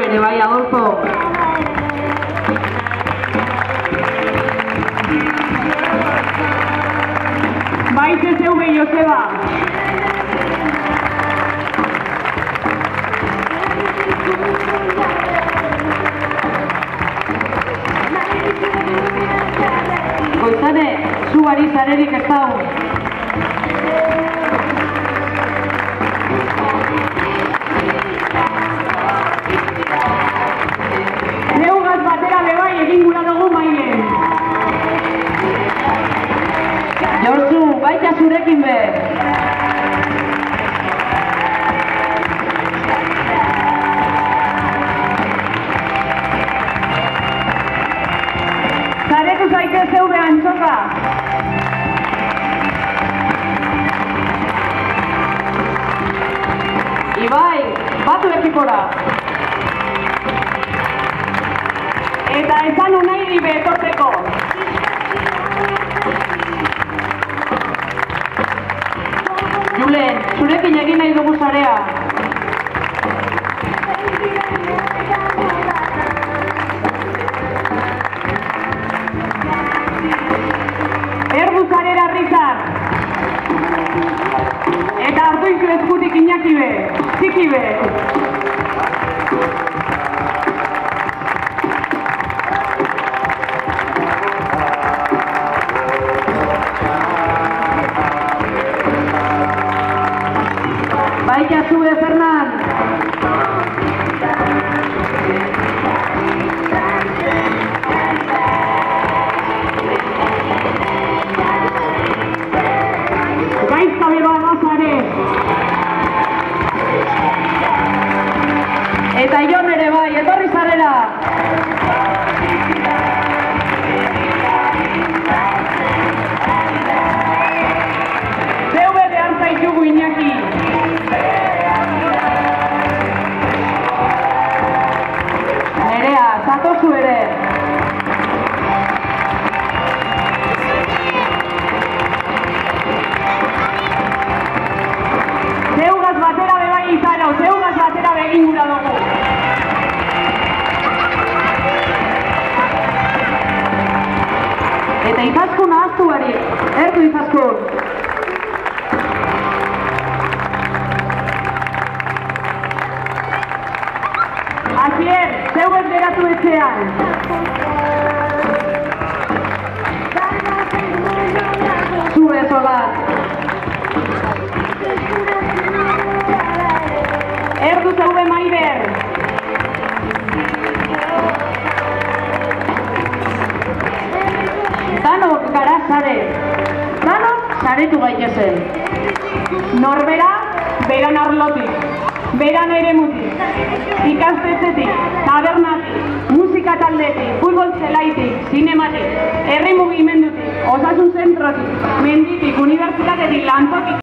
ere bai, Adolfo. Bai, CCV, Joseba. Goizane, zu bari zarerik ez dago. Neugaz batera bebai egin gura dugu mailen. Jorzu, baita zurekin be. Zaretu zaite zeube antzoka. Ibai, batu ekipora. Eta esan unai dibe etorteko. Julen, zurekin egin nahi dugu zarea. Erdu zarera Rizar. Eta hartu izu eskutik Iñaki be, txiki be. Baita zube, Fernan. Gaizka beba gazare. Eta Jon ere bai, etorri zarela. Zeu behar zaitugu Iñaki. Nerea, zatozu ere. Zeugaz batera bebai izaro, zeugaz batera begin gura dugu. Eta Izaskun ahaztu bari, erdu Izaskun. Asier, zeugaz geratu etxean. Zue solat. Erdu zeude Maider. Danok gara zare. Danok zaretu gaitezen. Norbera, beran arlotik. Beran ere mutik. Ikastetxetik, tabernatik, musika taldetik, futbol zelaitik, zinematik, herri mugimendutik, osasun zentrotik, menditik, unibertsitatetik, lantotik.